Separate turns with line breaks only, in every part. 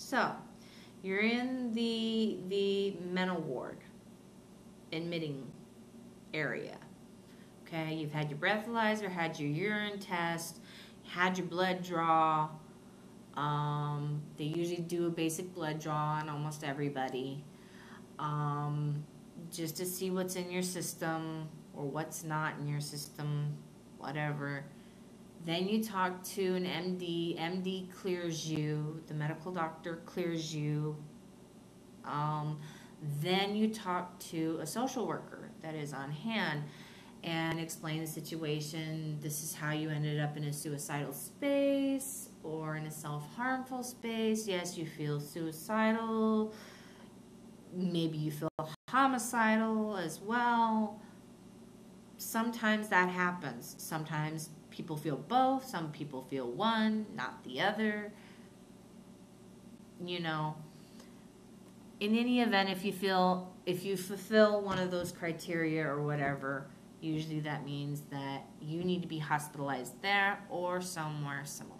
So, you're in the mental ward, admitting area. Okay, you've had your breathalyzer, had your urine test, had your blood draw. They usually do a basic blood draw on almost everybody, just to see what's in your system or what's not in your system, whatever. Then you talk to an MD. MD clears you. The medical doctor clears you. Then you talk to a social worker that is on hand and explain the situation. This is how you ended up in a suicidal space or in a self-harmful space. Yes, you feel suicidal. Maybe you feel homicidal as well. Sometimes that happens. Sometimes people feel both. Some people feel one, not the other. You know, in any event, if you fulfill one of those criteria or whatever, usually that means that you need to be hospitalized there or somewhere similar.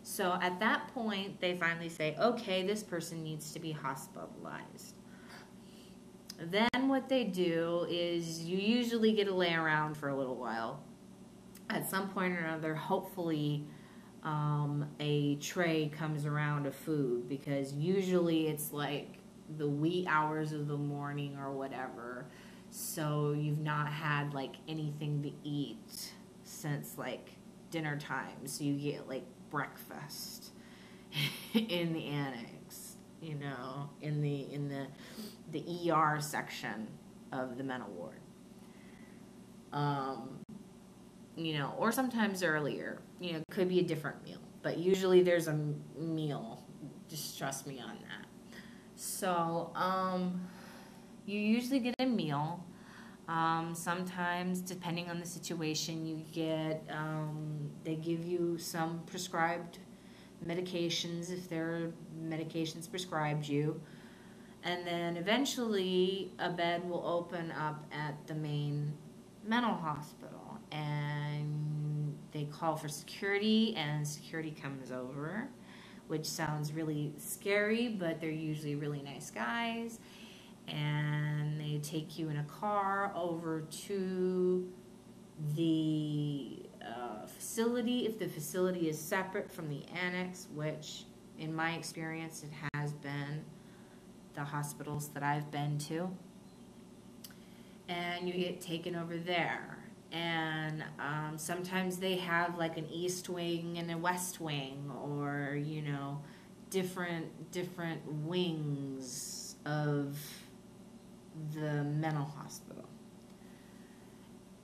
So at that point, they finally say, okay, this person needs to be hospitalized. Then what they do is you usually get to lay around for a little while. At some point or another, hopefully, a tray comes around of food, because usually it's like the wee hours of the morning or whatever. So you've not had like anything to eat since like dinner time. So you get like breakfast in the annex, you know, in the ER section of the mental ward. You know, or sometimes earlier, you know, it could be a different meal, but usually there's a meal. Just trust me on that. So, you usually get a meal. Sometimes, depending on the situation, you get, they give you some prescribed medications if there are medications prescribed you. And then eventually a bed will open up at the main mental hospital, and they call for security, and security comes over, which sounds really scary, but they're usually really nice guys, and they take you in a car over to the facility. If the facility is separate from the annex, which in my experience it has been, the hospitals that I've been to, and you get taken over there. And sometimes they have like an east wing and a west wing, or you know, different wings of the mental hospital.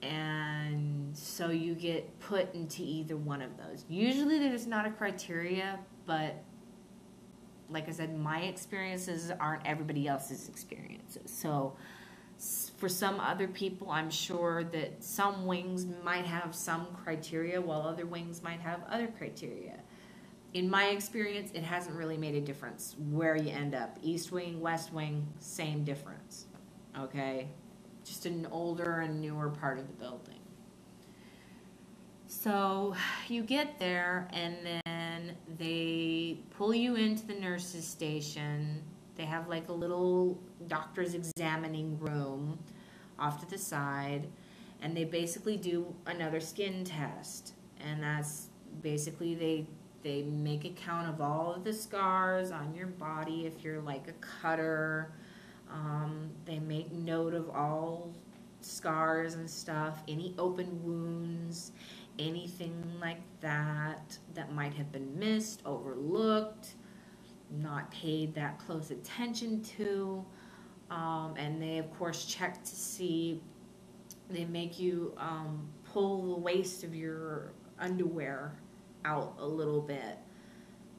And so you get put into either one of those. Usually there's not a criteria, but like I said, my experiences aren't everybody else's experiences. So for some other people, I'm sure that some wings might have some criteria while other wings might have other criteria. In my experience, it hasn't really made a difference where you end up. East wing, west wing, same difference. Okay? Just an older and newer part of the building. So you get there, and then they pull you into the nurse's station. They have like a little doctor's examining room off to the side, and they basically do another skin test. And that's basically they make a count of all of the scars on your body if you're like a cutter. They make note of all scars and stuff, any open wounds, anything like that that might have been missed, overlooked, not paid that close attention to. And they of course check to see, they make you pull the waist of your underwear out a little bit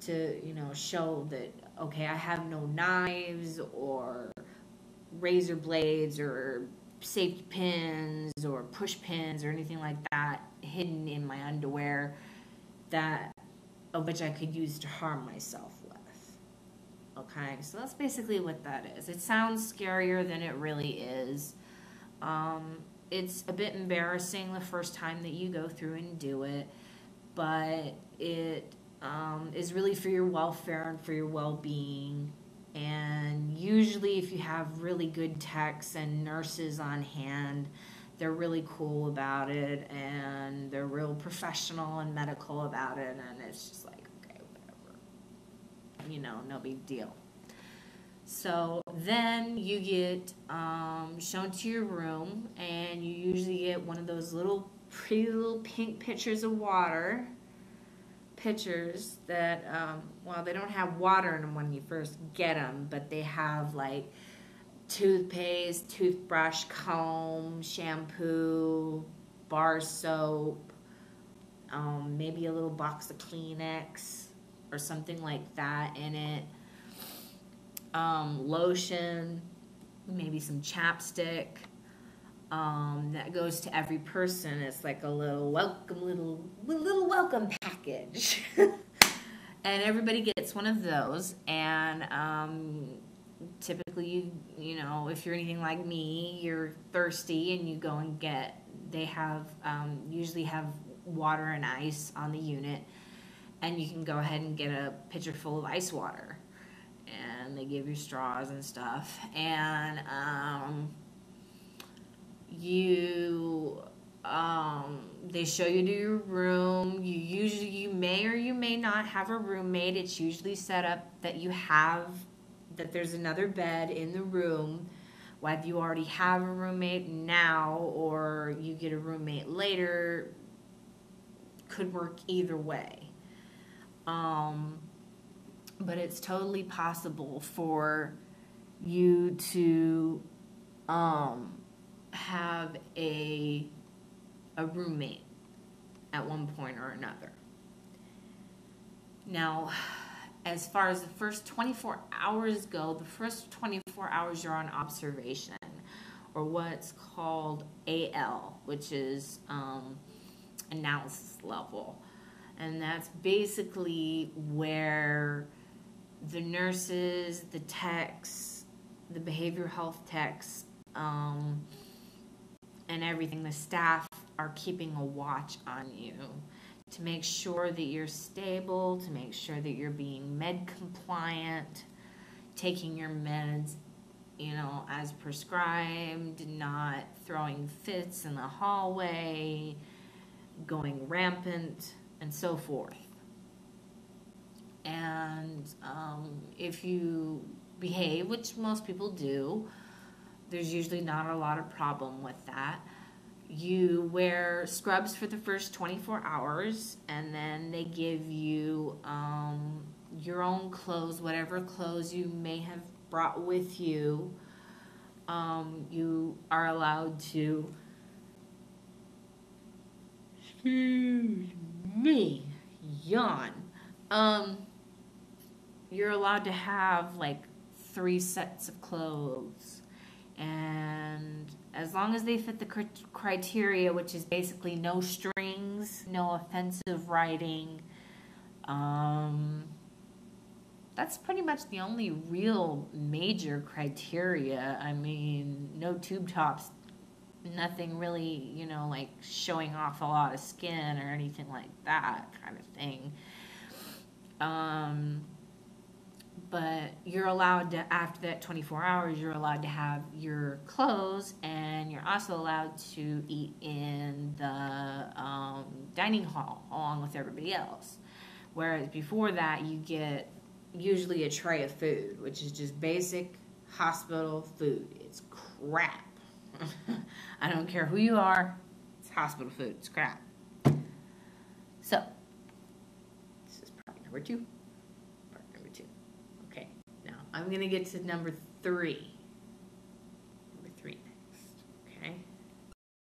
to, you know, show that, okay, I have no knives or razor blades or safety pins or push pins or anything like that hidden in my underwear that of which I could use to harm myself with. Okay, so that's basically what that is. It sounds scarier than it really is. It's a bit embarrassing the first time that you go through and do it, but it is really for your welfare and for your well-being. And usually if you have really good techs and nurses on hand, they're really cool about it, and they're real professional and medical about it, and it's just like, okay, whatever, no big deal. So then you get shown to your room, and you usually get one of those pretty little pink pitchers of water. Pitchers that, well, they don't have water in them when you first get them, but they have like toothpaste, toothbrush, comb, shampoo, bar soap, maybe a little box of Kleenex or something like that in it, lotion, maybe some chapstick. That goes to every person. It's like a little welcome package. And everybody gets one of those, and typically, if you're anything like me, you're thirsty and you go and they usually have water and ice on the unit, and you can go ahead and get a pitcher full of ice water, and they give you straws and stuff, and they show you to your room. You may or you may not have a roommate. It's usually set up that there's another bed in the room. Whether you already have a roommate now or you get a roommate later, could work either way. But it's totally possible for you to have a roommate at one point or another. Now, as far as the first 24 hours go, the first 24 hours you're on observation, or what's called AL, which is analysis level. And that's basically where the nurses, the techs, the behavioral health techs, and everything, the staff are keeping a watch on you to make sure that you're stable, to make sure that you're being med compliant, taking your meds, as prescribed, not throwing fits in the hallway, going rampant, and so forth. And if you behave, which most people do, there's usually not a lot of problem with that. You wear scrubs for the first 24 hours, and then they give you your own clothes, whatever clothes you may have brought with you. You are allowed to, excuse me, yawn. You're allowed to have like 3 sets of clothes. And as long as they fit the criteria, which is basically no strings, no offensive writing, that's pretty much the only real major criteria. I mean, no tube tops, nothing really, like showing off a lot of skin or anything like that kind of thing. But you're allowed to, after that 24 hours, you're allowed to have your clothes, and you're also allowed to eat in the dining hall along with everybody else. Whereas before that, you get usually a tray of food, which is just basic hospital food. It's crap. I don't care who you are, it's hospital food. It's crap. So, this is part number 2. I'm going to get to number 3.